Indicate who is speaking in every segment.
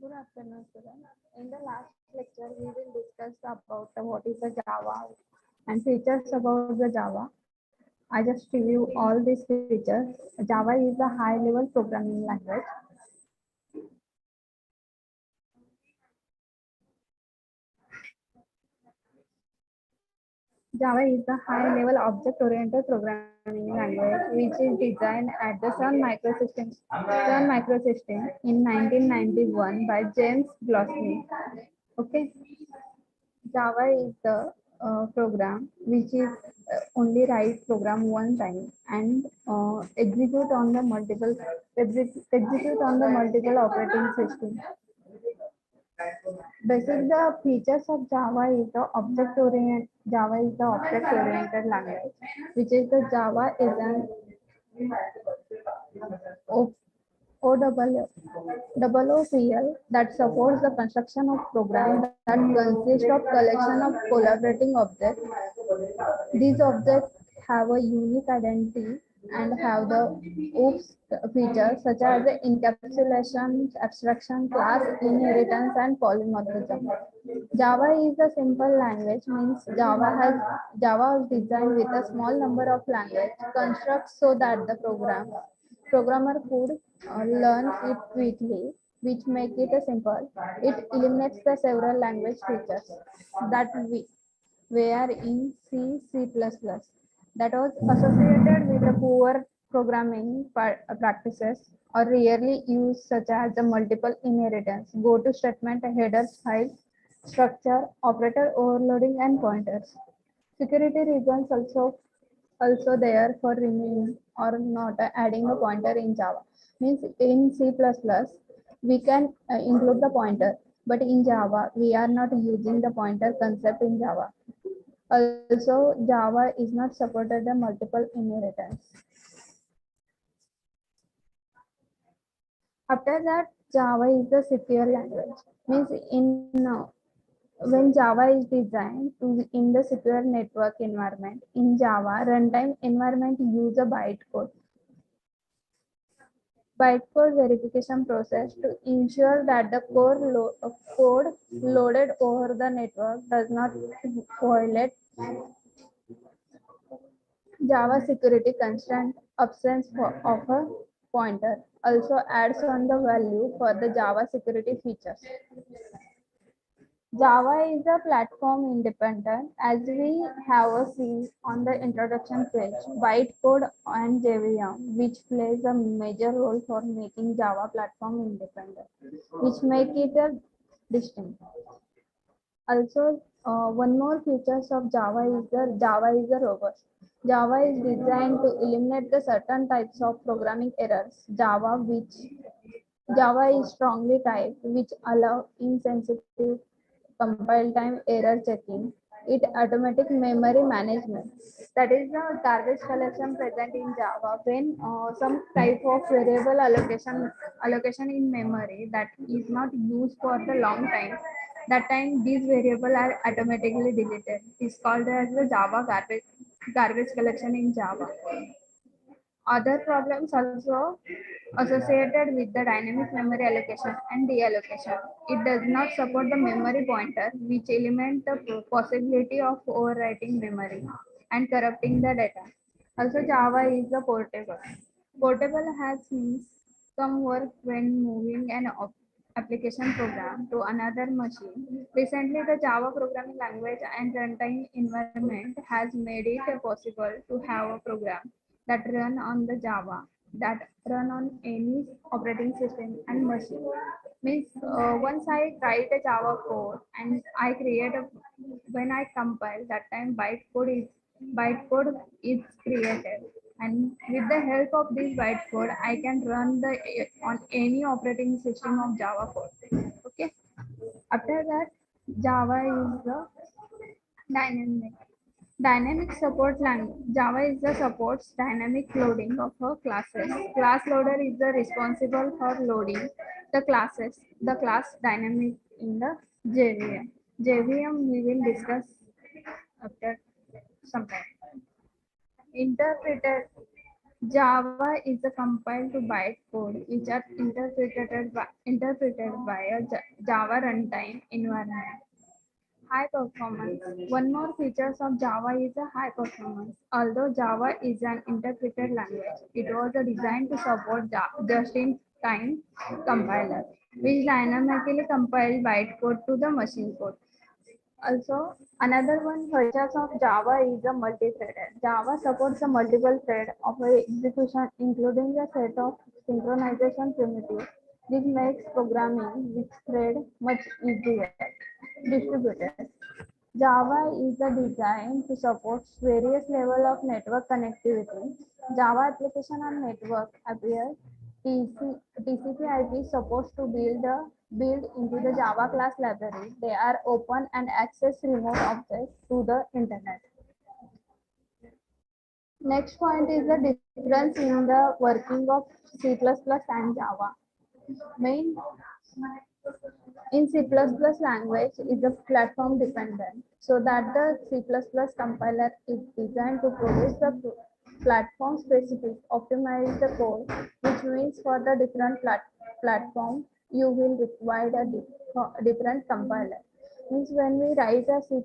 Speaker 1: Good afternoon, students. In the last lecture, we will discuss about what is the Java and features about the Java. I just review all these features. Java is a high-level programming language. Java is the high-level object-oriented programming language which is designed at the Sun Microsystem in 1991 by James Gosling. Okay. Java is the program which is only write program one time and execute on the multiple operating system. Basic the features of Java is the object oriented language, which is the Java is an O- OOOPL that supports the construction of programs that consist of collection of collaborating objects. These objects have a unique identity and have the OOPS features such as the encapsulation, abstraction, class, inheritance, and polymorphism. Java is a simple language, means Java is designed with a small number of language constructs so that the programmer could learn it quickly, which make it a simple. It eliminates the several language features that we were in C++ that was associated with the poor programming practices or rarely used, such as the multiple inheritance, go to statement, headers, file structure, operator overloading, and pointers. Security reasons also there for removing or not adding a pointer in Java. Means in C++ we can include the pointer, but in Java we are not using the pointer concept in Java. Also, Java is not supported the multiple inheritance. After that, Java is the secure language. Means when Java is designed to in the secure network environment, in Java runtime environment use a bytecode verification process to ensure that the code loaded over the network does not violate Java security constraint absence of a pointer also adds on the value for the Java security features. Java is a platform independent as we have seen on the introduction page, bytecode and JVM, which plays a major role for making Java platform independent, which make it a distinct. Also, one more features of Java is the robust. Java is designed to eliminate the certain types of programming errors. Java is strongly typed, which allow insensitive compile time error checking. It automatic memory management. That is the garbage collection present in Java when some type of variable allocation in memory that is not used for the long time. That time these variables are automatically deleted. It's called as the Java garbage collection in Java. Other problems also associated with the dynamic memory allocation and deallocation. It does not support the memory pointer, which eliminates the possibility of overwriting memory and corrupting the data. Also, Java is the portable. Portable has means some work when moving an application program to another machine. Recently, the Java programming language and runtime environment has made it possible to have a program that run on the Java that run on any operating system and machine. Means once I write a Java code and I create a when I compile that time bytecode is created, and with the help of this bytecode I can run the on any operating system of Java code. Okay. After that, Java is the dynamic Dynamic support language. Java is the supports dynamic loading of her classes. Class loader is the responsible for loading the classes. The class dynamic in the JVM. JVM we will discuss after some time. Interpreter. Java is a compiled to bytecode which are interpreted by a Java runtime environment. High performance. One more features of Java is a high performance. Although Java is an interpreted language, it was designed to support just-in-time compiler, which dynamically compile bytecode to the machine code. Also, another one features of Java is a multi-threaded. Java supports a multiple thread of a execution, including a set of synchronization primitives. This makes programming with thread much easier. Distributed. Java is designed to support various levels of network connectivity. Java application on network appear TCP/IP supposed to build into the Java class library. They are open and access remote objects to the internet. Next point is the difference in the working of C++ and Java. Main in C++ language is a platform dependent, so that the C++ compiler is designed to produce the platform specific optimize the code, which means for the different platform you will require a different compiler. Means when we write a C++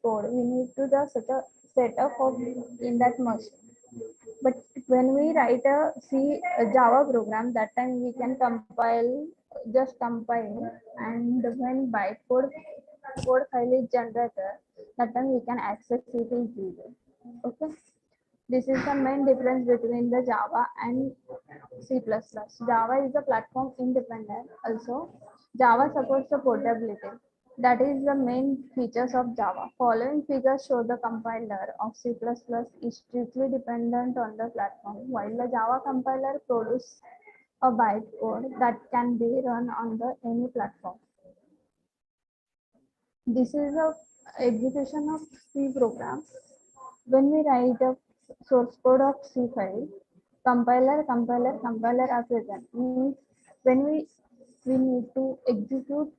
Speaker 1: code, we need to the setup of in that machine. But when we write a Java program, that time we can just compile, and when code file is generated, that time we can access it easily. Okay. This is the main difference between the Java and C++. Java is a platform independent. Also, Java supports the portability. That is the main features of Java. Following figures show the compiler of C++ is strictly dependent on the platform, while the Java compiler produces a bytecode that can be run on any platform. This is a execution of C program. When we write a source code of C file, compiler are present. Means when we need to execute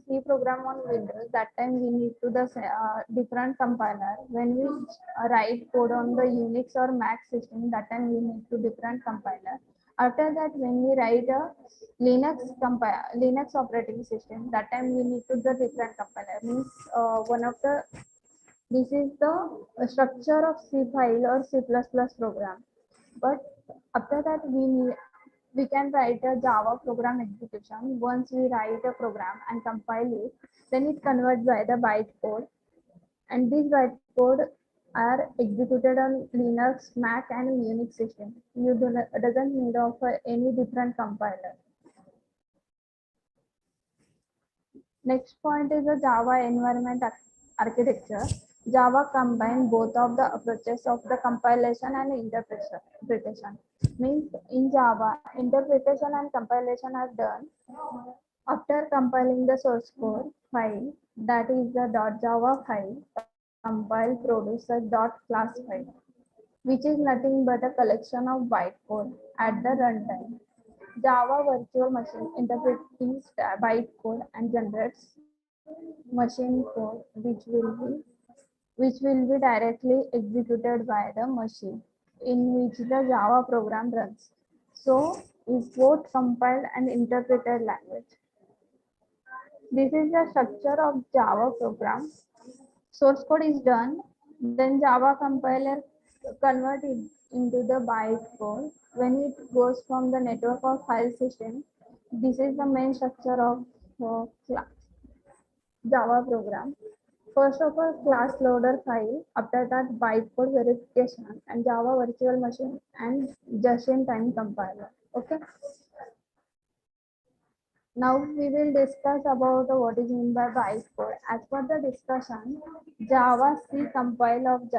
Speaker 1: C program on Windows, that time we need to the different compiler. When we write code on the Unix or Mac system, that time we need to different compiler. After that, when we write a Linux operating system, that time we need to the different compiler. Means this is the structure of C file or C++ program. But after that, we can write a Java program execution. Once we write a program and compile it, then it converts by the bytecode. And these bytecode are executed on Linux, Mac, and Unix system. You doesn't need of any different compiler. Next point is the Java environment architecture. Java combines both of the approaches of the compilation and interpretation. Means in Java, interpretation and compilation are done after compiling the source code file, that is the .java file. Compile produces .class file, which is nothing but a collection of bytecode at the runtime. Java virtual machine interprets these bytecode and generates machine code, which will be directly executed by the machine in which the Java program runs. So is both compiled and interpreted language. This is the structure of Java program. Source code is done, then Java compiler convert it into the bytecode. When it goes from the network of file system, this is the main structure of Java program. First of all, class loader file, after that bytecode verification and Java virtual machine and just-in-time compiler. Okay. Now we will discuss about what is meant by bytecode. As per the discussion, Java C compiler of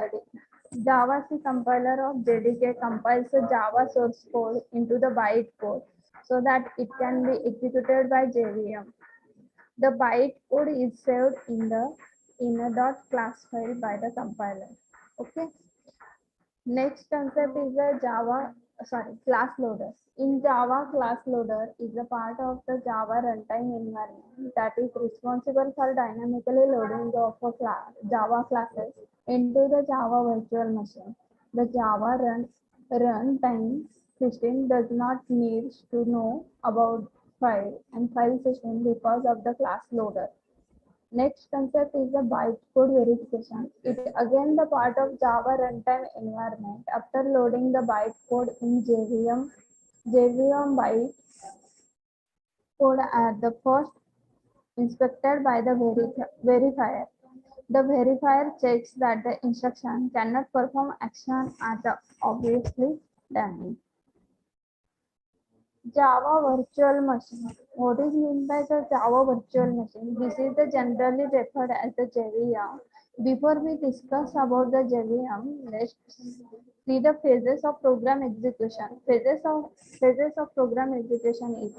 Speaker 1: JDK compiles the Java source code into the bytecode so that it can be executed by JVM. The bytecode is saved in a .class file by the compiler. Okay. Next concept is the class loader. In Java, class loader is a part of the Java runtime environment that is responsible for dynamically loading of Java classes into the Java virtual machine. The Java runs Runtime system does not need to know about file and file system because of the class loader. Next concept is the bytecode verification. It again the part of Java runtime environment. After loading the bytecode in JVM byte code at the first inspected by the verifier. The verifier checks that the instruction cannot perform action at the obviously damaged. Java virtual machine. What is meant by the Java virtual machine? This is the generally referred as the JVM. Before we discuss about the JVM, let's see the phases of program execution. Phases of program execution is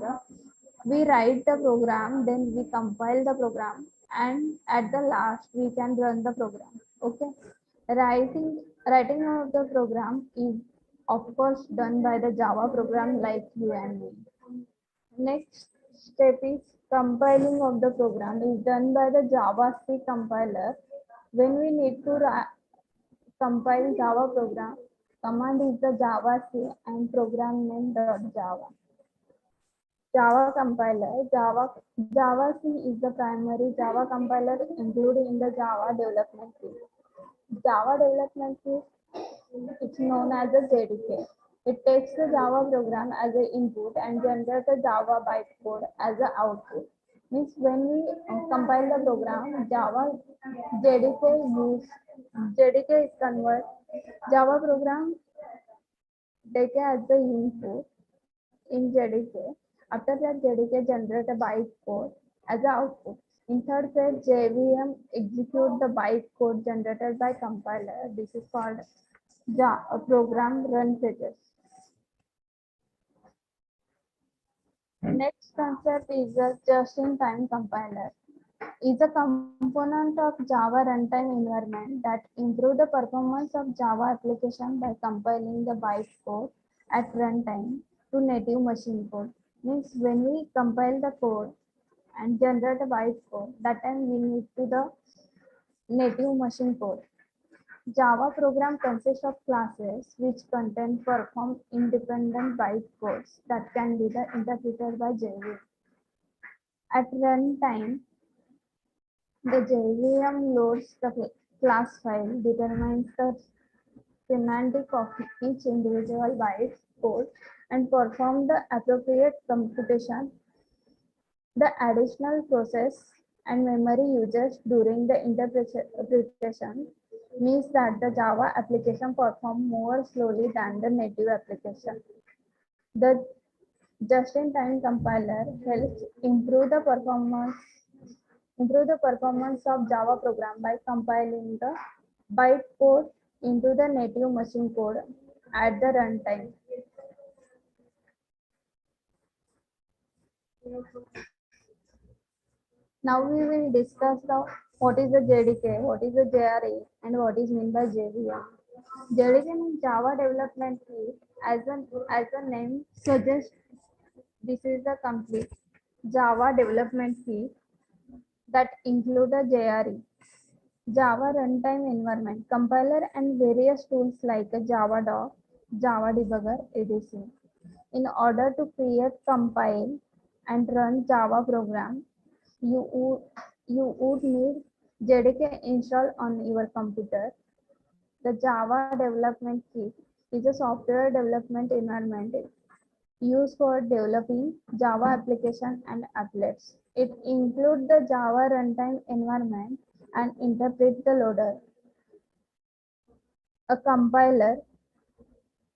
Speaker 1: we write the program, then we compile the program, and at the last we can run the program. Okay. Writing of the program is of course done by the Java program like you and me. Next step is compiling of the program is done by the Java C compiler. When we need to compile Java program, command is the Java C and program name .java. Java compiler. Java C is the primary Java compiler included in the Java development kit. Java development kit, it's known as a JDK. It takes the Java program as an input and generates the Java bytecode as an output. Means when we compile the program, JDK is convert Java program take as the input in JDK. After that, JDK generate a bytecode as an output. In third phase, JVM execute the bytecode generated by compiler. This is called program run phases. Next concept is a just-in-time compiler. Is a component of Java runtime environment that improve the performance of Java application by compiling the bytecode at runtime to native machine code. Means when we compile the code and generate a bytecode, that time we need to the native machine code. Java program consists of classes which contain perform independent bytecodes that can be interpreted by JVM. At runtime, the JVM loads the class file, determines the semantic of each individual byte code, and performs the appropriate computation. The additional process and memory uses during the interpretation means that the Java application performs more slowly than the native application. The just-in-time compiler helps improve the performance of Java program by compiling the bytecode into the native machine code at the runtime. Now we will discuss what is the JDK, what is the JRE, and what is meant by JVM. JDK means Java Development Kit. As the name suggests, this is the complete Java Development Kit that include a JRE, Java Runtime Environment, compiler, and various tools like a Java Doc, Java Debugger, etc. In order to create, compile, and run Java program, you would need JDK installed on your computer. The Java Development Kit is a software development environment used for developing Java application and applets. It includes the Java runtime environment and interpret the loader. A compiler,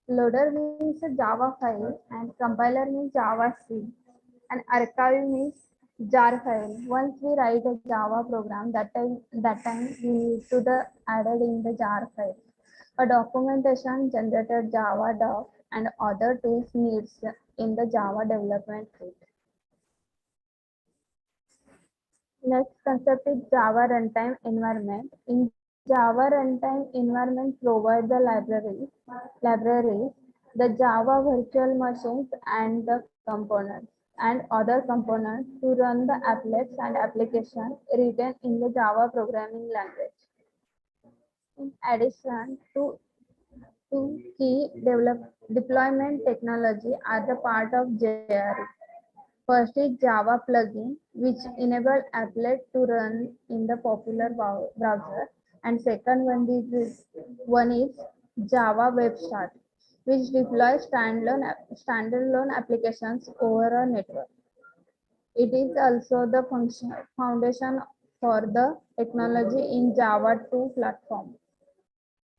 Speaker 1: loader means a Java file and compiler means Java C. And archive means jar file. Once we write a Java program, that time we need to the added in the jar file. A documentation generated Java doc and other tools needs in the Java development kit. Next concept is Java runtime environment. In Java runtime environment provide the libraries, the Java virtual machines and the components and other components to run the applets and application written in the Java programming language. In addition to Two key deployment technology are the part of JRE. First is Java plugin, which enable applet to run in the popular browser, and second one is Java Web Start, which deploys standalone applications over a network. It is also the foundation for the technology in Java 2 platform.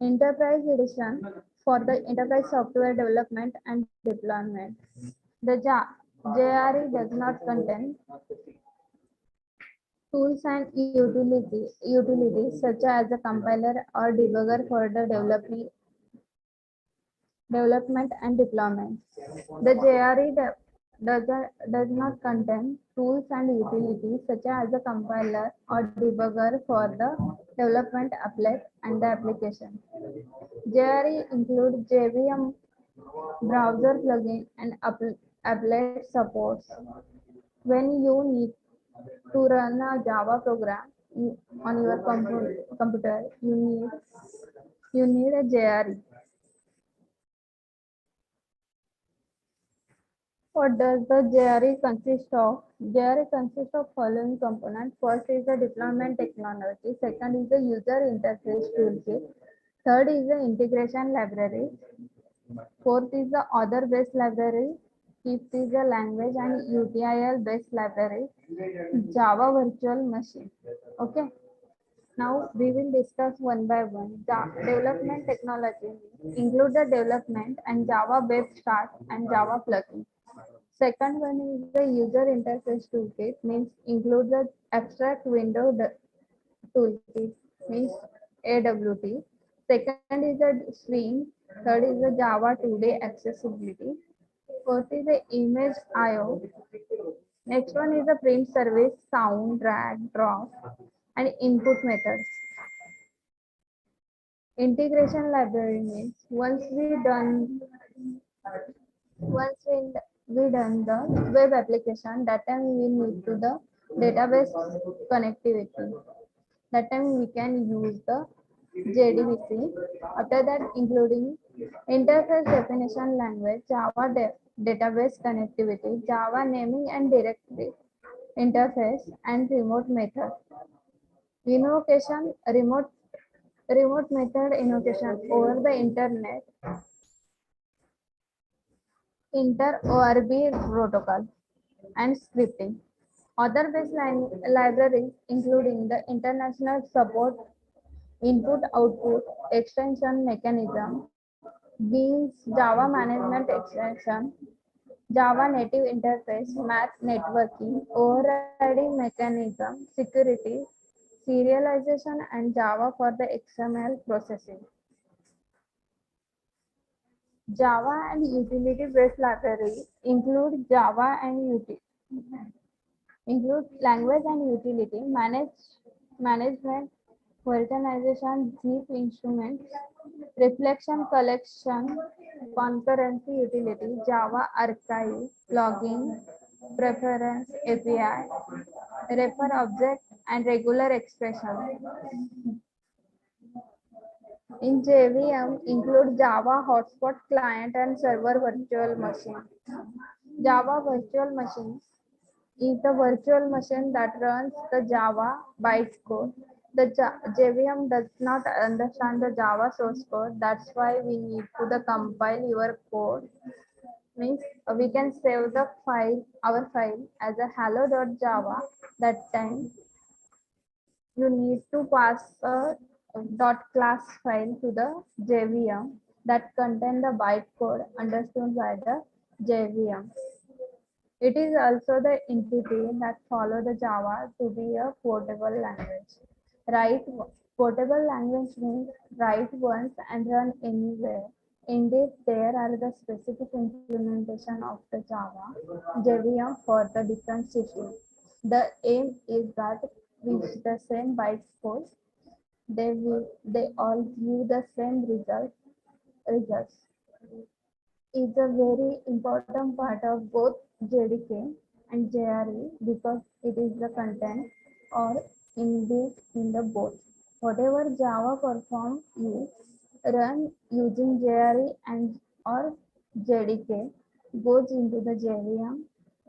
Speaker 1: Enterprise Edition for the enterprise software development and deployment. The JRE does not contain tools and utilities such as a compiler or debugger for the development and deployment. The JRE does not contain tools and utilities such as a compiler or debugger for the development applet and the application. JRE includes JVM browser plugin and applet supports. When you need to run a Java program on your computer, you need a JRE. What does the JRE consist of? JRE consists of following components. First is the deployment technology. Second is the user interface toolkit. Third is the integration library. Fourth is the author-based library. Fifth is the language and UTIL-based library. Java virtual machine. Okay. Now we will discuss one by one. Development technology include the development and Java Web Start and Java plugin. Second one is the user interface toolkit, means include the abstract window toolkit, means AWT. Second is the stream. Third is the Java 2D accessibility. Fourth is the image IO. Next one is the print service, sound, drag, drop, and input methods. Integration library means once we done the web application, that time we need to the database connectivity. That time we can use the JDBC. After that, including interface definition language, Java database connectivity, Java naming and directory interface, and remote method. Invocation, remote method invocation over the internet, inter-ORB protocol, and scripting. Other-based libraries, including the international support, input-output extension mechanism, Beans, Java management extension, Java native interface, math networking, overriding mechanism, security, serialization, and Java for the XML processing. Java and utility-based libraries include language and utility, management, virtualization, zip instruments, reflection collection, concurrency utility, Java archive, logging, preference API, refer object, and regular expression. In JVM include Java hotspot client and server virtual machine. Java virtual machine is the virtual machine that runs the Java bytecode. The JVM does not understand the Java source code. That's why we need to the compile your code. Means we can save the our file as a hello.java. That time you need to pass a .class file to the JVM that contain the bytecode understood by the JVM. It is also the entity that follow the Java to be a portable language. Write portable language means write once and run anywhere. Indeed, there are the specific implementation of the Java JVM for the different systems. The aim is that with the same bytecode, they all give the same results. Is a very important part of both JDK and JRE because it is the content or inbuilt in the both. Whatever Java perform is run using JRE and or JDK goes into the JVM,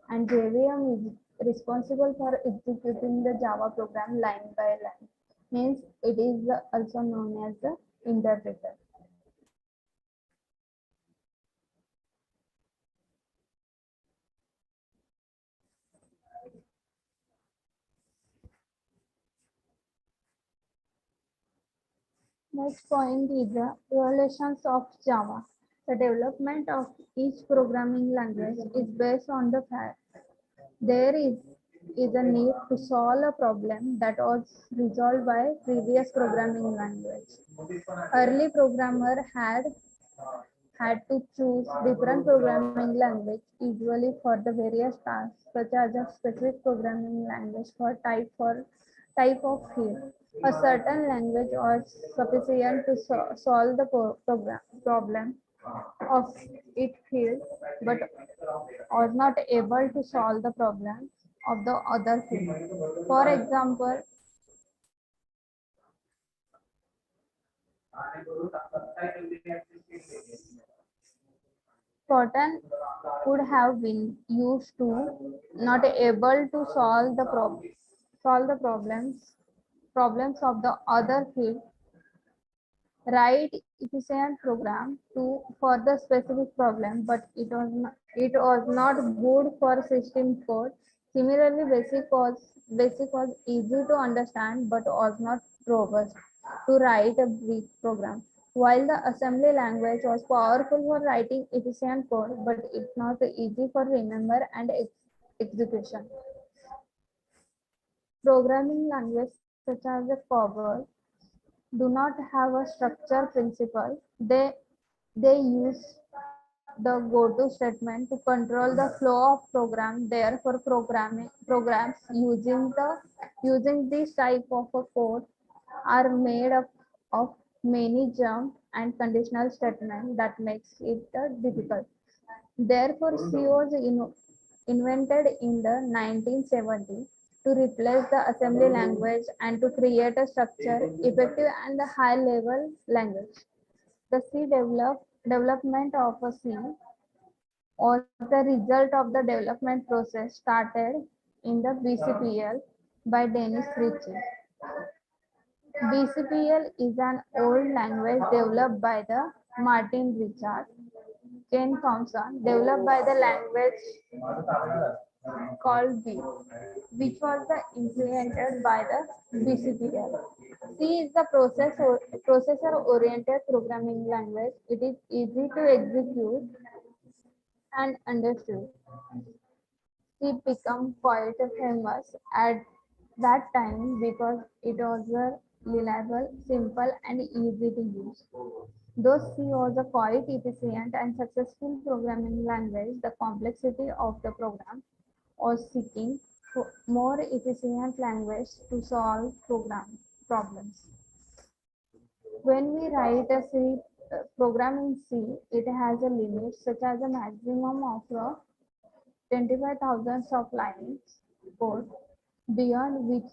Speaker 1: and JVM is responsible for executing the Java program line by line. Means it is also known as the interpreter. Next point is the evolutions of Java. The development of each programming language is based on the fact there is a need to solve a problem that was resolved by previous programming language. Early programmer had to choose different programming language usually for the various tasks such as a specific programming language for type of field. A certain language was sufficient to solve the problem of its field, but was not able to solve the problems of the other field. For example, Fortan could have been used to not able to solve the problems of the other field, write efficient program to for the specific problem, but it was not good for system code. Similarly, basic was easy to understand but was not robust to write a big program. While the assembly language was powerful for writing efficient code, but it's not easy for remember and execution. Programming languages such as the COBOL do not have a structure principle. They use the goto statement to control the flow of program. Therefore, programs using this type of a code are made up of many jump and conditional statements that makes it difficult. Therefore, C was invented in the 1970s to replace the assembly language and to create a structure, effective and high level language. The development of a C was the result of the development process started in the BCPL by Dennis Ritchie. BCPL is an old language developed by the Martin Richard Ken Thompson, developed by the language called B, which was implemented by the BCPL. C is the processor-oriented programming language. It is easy to execute and understood. C became quite famous at that time because it was reliable, simple, and easy to use. Though C was a quite efficient and successful programming language, the complexity of the program was seeking for more efficient language to solve program problems. When we write a program in C, it has a limit such as a maximum of 25,000 of lines code, beyond which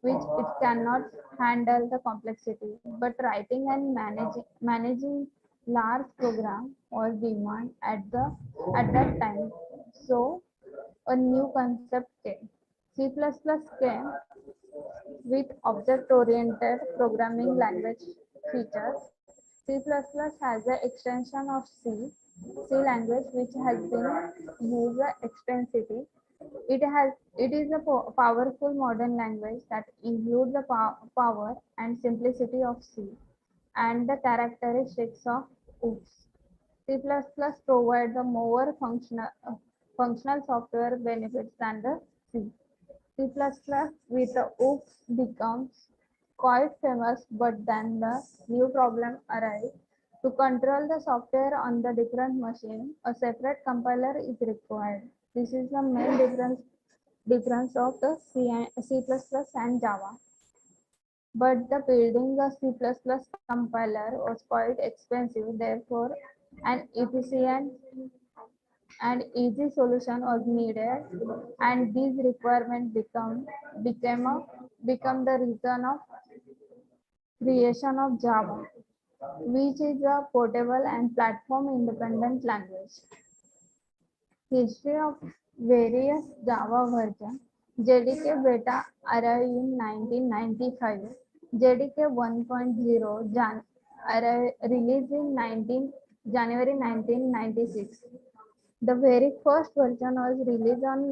Speaker 1: it cannot handle the complexity. But writing and managing large program was demand at that time. So a new concept came. C++ came with object-oriented programming language features. C++ has an extension of C language which has been used extensively. It is a powerful modern language that includes the power and simplicity of C and the characteristics of OOPS. C++ provides the more functional software benefits than the C. C++ with the OOPS becomes quite famous, but then the new problem arises. To control the software on the different machine, a separate compiler is required. This is the main difference of the C++ and Java. But the building a C++ compiler was quite expensive, therefore an efficient and easy solution was needed, and these requirements became the reason of creation of Java. which is a portable and platform independent language. History of various Java versions. JDK Beta arrived in 1995. JDK 1.0 released in January 1996. The very first version was released on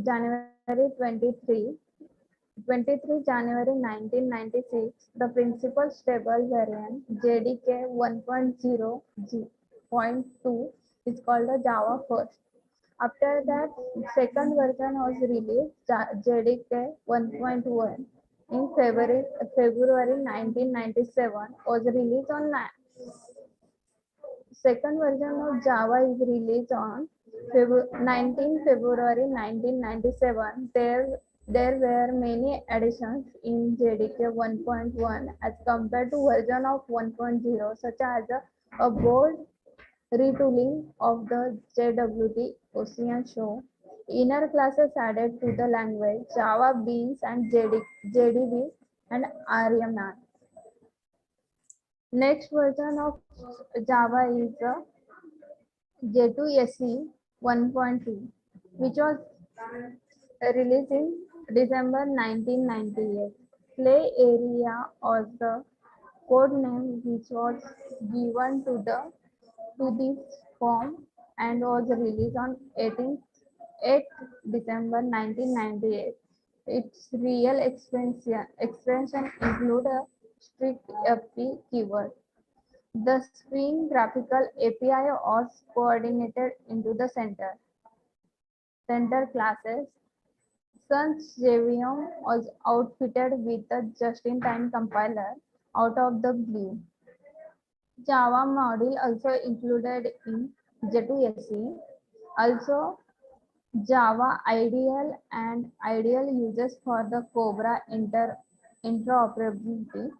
Speaker 1: January 23 January 1996. The principal stable variant JDK 1.0.2 is called the Java first. After that, second version was released, JDK 1.1 in February 1997 was released on second version of Java is released on 19 February 1997. There were many additions in JDK 1.1 as compared to version of 1.0, such as a bold retooling of the JWT Ocean show, inner classes added to the language, Java Beans and JDB and RMR. Next version of Java is J2SE 1.2, which was released in December 1998. Play area was the code name which was given to this form and was released on 8 December 1998. Its real extension include a strict FP keyword. The Swing graphical API was coordinated into the center classes. Sun's JVM was outfitted with a just-in-time compiler out of the blue. Java module also included in J2SE. Also, Java Ideal and Ideal uses for the Cobra interoperability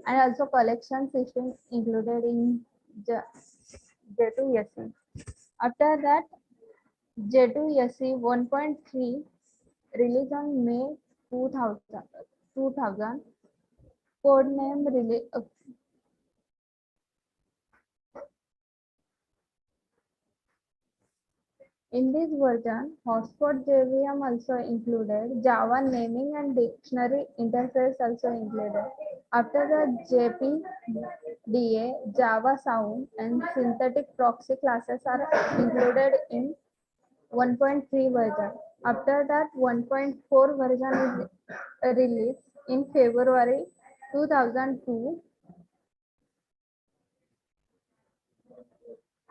Speaker 1: and also collection system included in J2SE. After that, J2SE 1.3 released on May 2000. Codename release. In this version, hotspot JVM also included, Java naming and dictionary interface also included. After the JPDA, Java sound and synthetic proxy classes are included in 1.3 version. After that, 1.4 version is released in February 2002.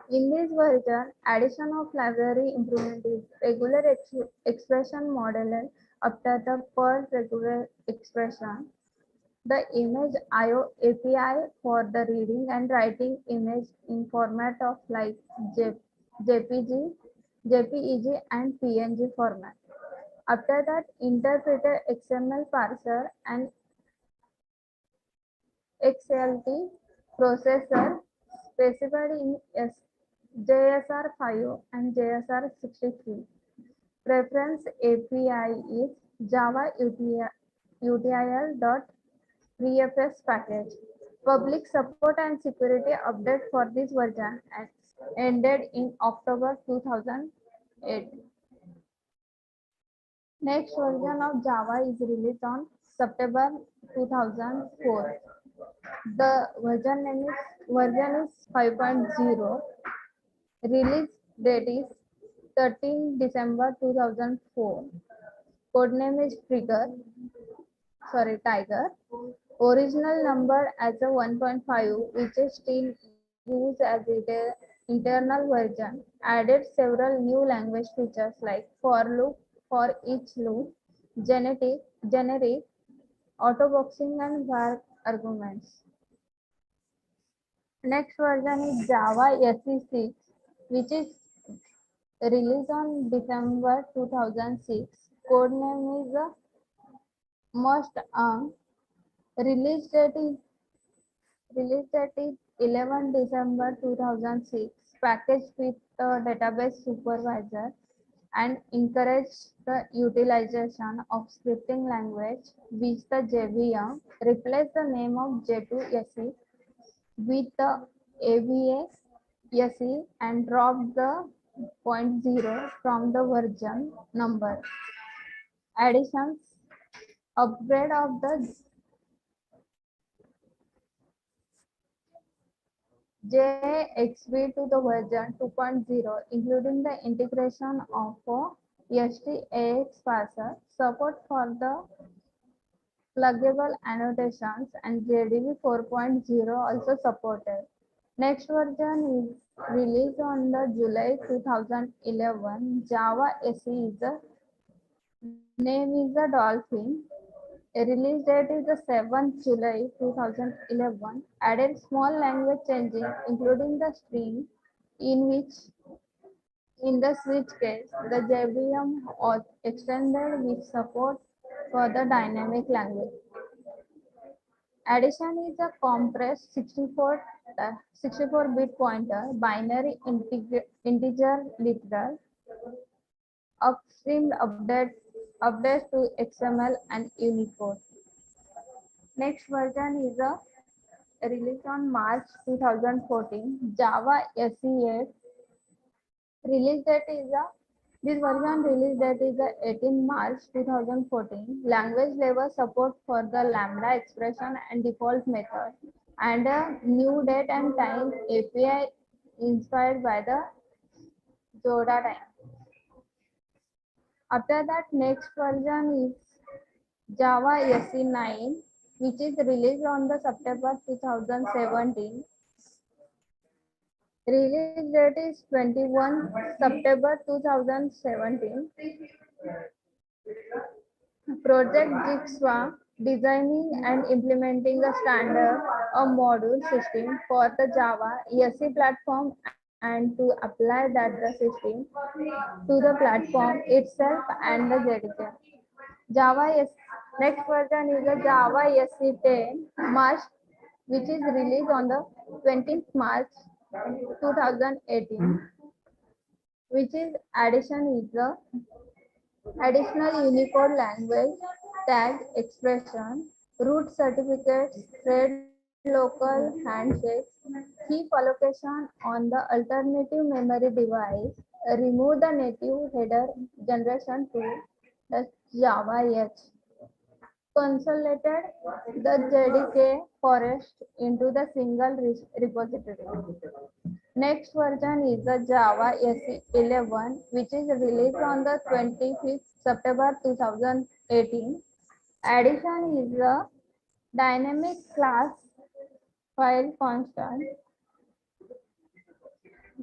Speaker 1: In this version, addition of library improvement is regular expression modeled after the per regular expression. The image IO API for the reading and writing image in format of like JPG, JPEG and PNG format. After that, interpreted XML parser and XLT processor specified in JSR5 and JSR63. Preference API is Java util.prefs package. Public support and security update for this version ended in October 2008. Next version of Java is released on September 2004. The version is 5.0. Release date is 13 December 2004. Codename is Tiger. Original number as a 1.5, which is still used as internal version. Added several new language features like for loop, for each loop, generic, autoboxing and var arguments. Next version is Java SE6, which is released on December 2006. Codename is Must Release date is 11 December 2006. Packaged with the database supervisor and encourage the utilization of scripting language, which the JVM replace the name of J2SE with the AVA SE and drop the point 0 from the version number. Additions, upgrade of the JXV to the version 2.0, including the integration of STAX parser, support for the pluggable annotations, and JDB 4.0 also supported. Next version is released on the July 2011. Java SE is the name is the Dolphin. A release date is the 7th July 2011. Added small language changes, including the string, in which in the switch case, the JVM was extended with support for the dynamic language. Addition is a compressed 64-bit pointer, binary integer literal, upstream updates to XML and Unicode. Next version is a released on March 2014. Java SE8 release date is a this version release date is the 18 March 2014. Language level support for the lambda expression and default method, and a new date and time API inspired by the Joda time. After that, next version is Java SE9, which is released on the September 2017. Release date is 21 September 2017. Project Jigsaw, designing and implementing a standard or module system for the Java SE platform and to apply that the system to the platform itself and the JDK. Java S Next version is the Java SE10 March, which is released on the 20th March 2018, which is addition is the additional Unicode language tag expression, root certificates, thread local handshakes, heap allocation on the alternative memory device, remove the native header generation to the Java H, consolidated the JDK forest into the single repository. Next version is the Java SE11, which is released on the 25th September 2018. Addition is the dynamic class file constant,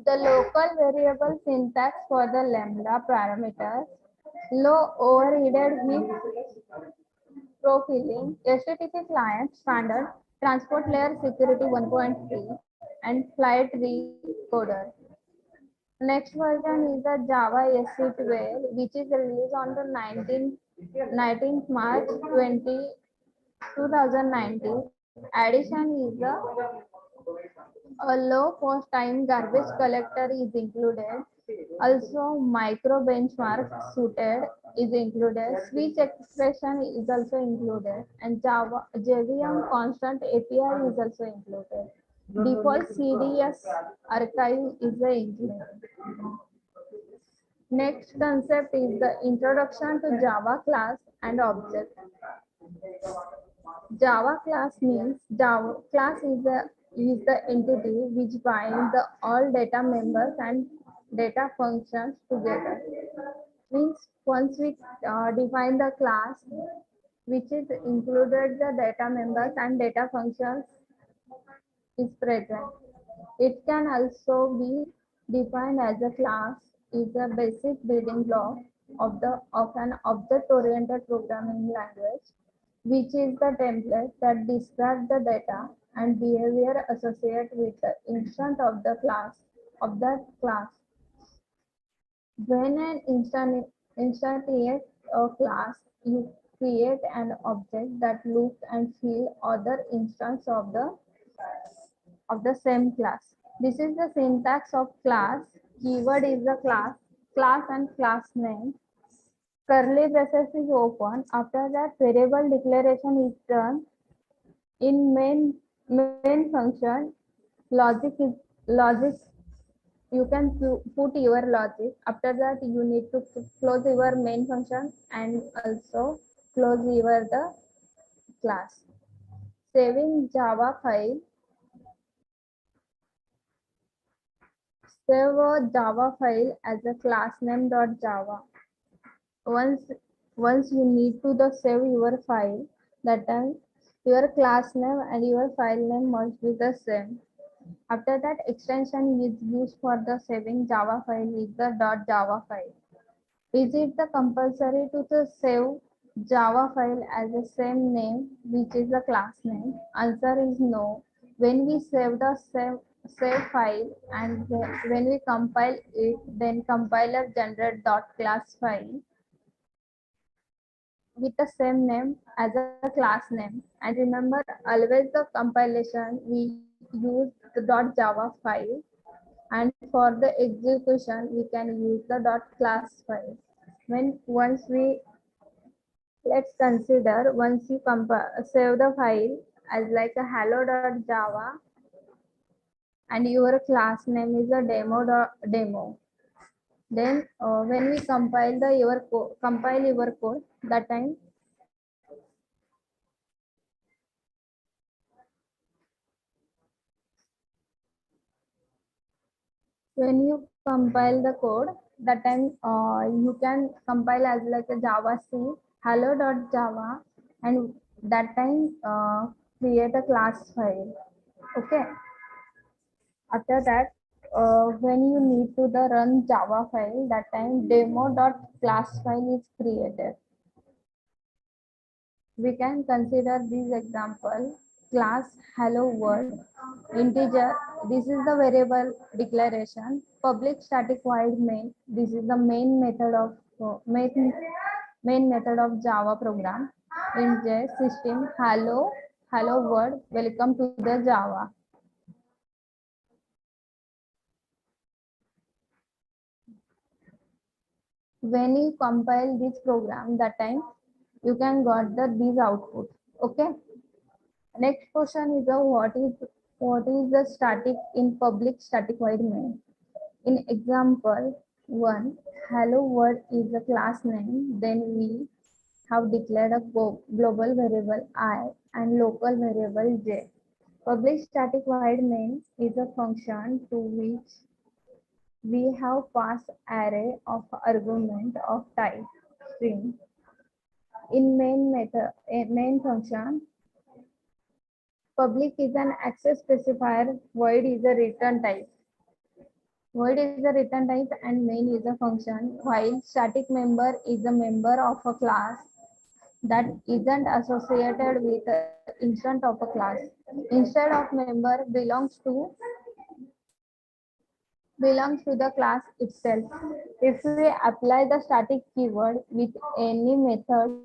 Speaker 1: the local variable syntax for the lambda parameters, low overheaded heap profiling, HTTP client standard, transport layer security 1.3, and flight recorder. Next version is the Java SE12, which is released on the 19th March 2019. Addition is a low post time garbage collector is included. Also, micro benchmark suited is included. Switch expression is also included, and Java JVM constant API is also included. Default CDS archive is included. Next concept is the introduction to Java class and object. Java class means Java class is the entity which binds the all data members and data functions together. Means once we define the class, which is included the data members and data functions is present. It can also be defined as a class is a basic building block of an object-oriented programming language, which is the template that describes the data and behavior associated with the instance of the class of that class. When an instantiate a class, you create an object that looks and feels other instance of the same class. This is the syntax of class. Keyword is the class and class name. Curly braces is open. After that, variable declaration is done in main function. Logic is logic. You can put your logic. After that, you need to close your main function and also close your the class. Saving Java file. Save a Java file as a class name.java. Once once you need to the save your file, that time your class name and your file name must be the same. After that, extension is used for the saving Java file is the .java file. Is it the compulsory to the save Java file as the same name, which is the class name? Answer is no. When we save the save file and when we compile it, then compiler generate .class file with the same name as a class name. And remember, always the compilation we use the .java file, and for the execution we can use the .class file. When once we Let's consider once you save the file as like a hello.java and your class name is a demo. Then when we compile your code, that time when you compile the code, that time you can compile as like a Java C hello.java, and that time create a class file. Okay. After that, when you need to the run Java file, that time demo.class file is created. We can consider this example: class hello world integer. This is the variable declaration. Public static void main. This is the main method of Java program. Int system hello world, welcome to the Java. When you compile this program, that time you can got these output. Okay. Next question is what is the static in public static void main? In example 1, hello world is the class name. Then we have declared a global variable I and local variable j. Public static void main is a function to which we have passed array of argument of type string. In main function, public is an access specifier, void is a return type. Void is a return type and main is a function, while static member is a member of a class that isn't associated with the instance of a class. Instead of member belongs to the class itself. If we apply the static keyword with any method,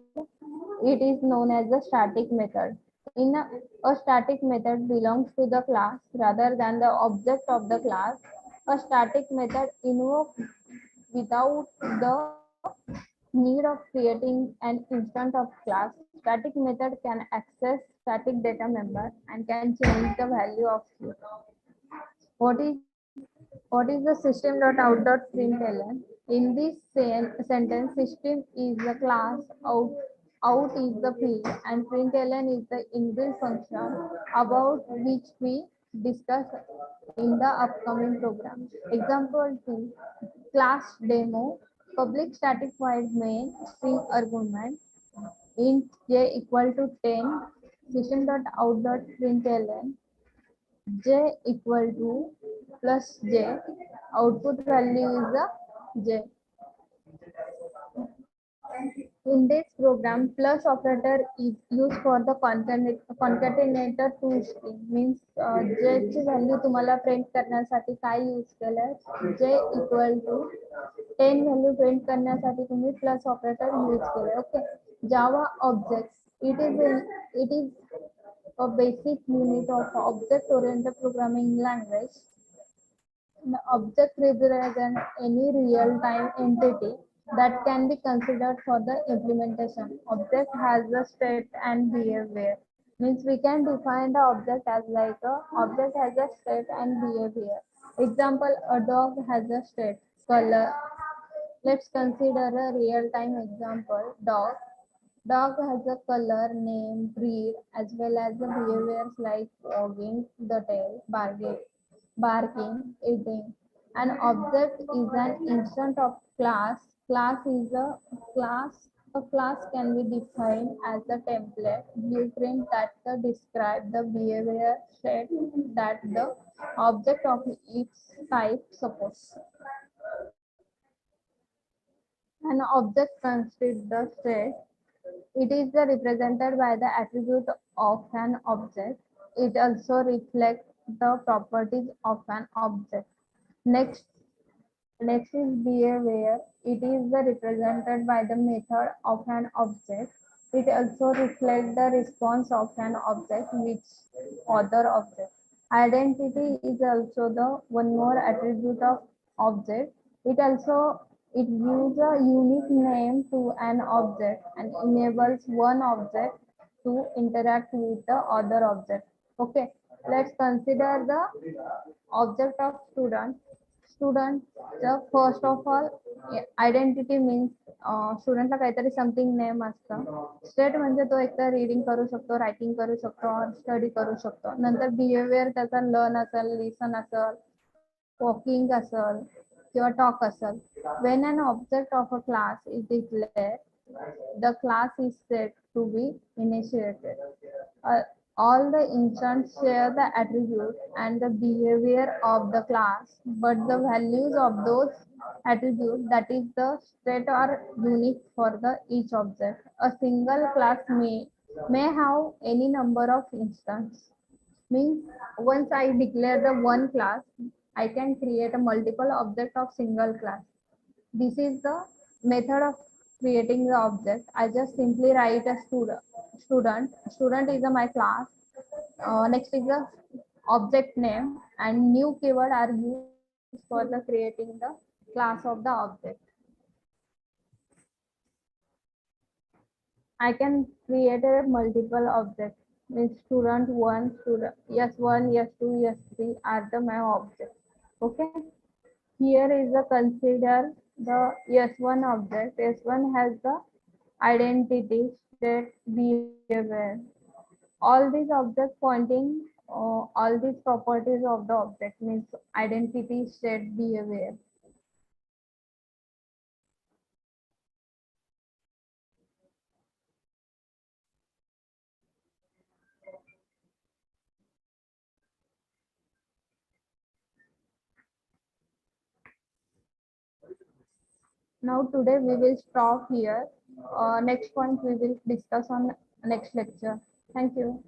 Speaker 1: it is known as the static method. A static method belongs to the class rather than the object of the class. A static method invoked without the need of creating an instance of class. Static method can access static data member and can change the value of it. What is what is the system.out.println? In this sentence, system is the class, out is the field, and println is the inbuilt function about which we discuss in the upcoming program. Example 2, class demo, public static void main string argument, int j equal to 10, system.out.println, j equal to plus j, output value is the j. In this program, plus operator is used for the concatenator to string. Means j ची value तुम्हाला print करण्यासाठी काय use केलं, j equal to 10 value print करण्यासाठी तुम्ही plus operator use केले. Okay. Java objects, it is a basic unit of object oriented programming language. The object represents any real-time entity that can be considered for the implementation. Object has the state and behavior. Means we can define the object as like a object has a state and behavior. Example, a dog has a state, color. Let's consider a real-time example. Dog. Dog has a color, name, breed, as well as the behaviors like wagging the tail, barking, eating. An object is an instance of class. Class is a class. A class can be defined as a template blueprint that describe the behavior set that the object of its type supports. An object consists the state. It is represented by the attribute of an object. It also reflects the properties of an object. Next, next is behavior. It is represented by the method of an object. It also reflects the response of an object which other object. Identity is also the one more attribute of object. It also it gives a unique name to an object and enables one object to interact with the other object. Okay, let's consider the object of student. Student, the first of all, identity means स्टुडंटला काहीतरी something name असतं. State म्हणजे तो एकतर reading करू शकतो, writing करू शकतो, स्टडी करू शकतो. नंतर बिहेवियर त्याचा लर्न असेल, लिसन असेल, वॉकिंग असेल किंवा टॉक असेल. When an object of a class is declare, the class is set to be initiated. Uh, all the instants share the attribute and the behavior of the class, but the values of those attributes, that is the state, are unique for the each object. A single class may have any number of instances. Means once I declare the one class, I can create a multiple object of single class. This is the method of creating the object. I just simply write a student. Student is my class. Next is the object name, and new keyword are used for the creating the class of the object. I can create a multiple object. Means student one, student yes1, yes2, yes3 are the my object. Okay. Here is the consider the S1 object. S1 has the identity, state, behavior. All these objects pointing all these properties of the object means identity, state, behavior. Now today we will stop here. Next point we will discuss on next lecture. Thank you.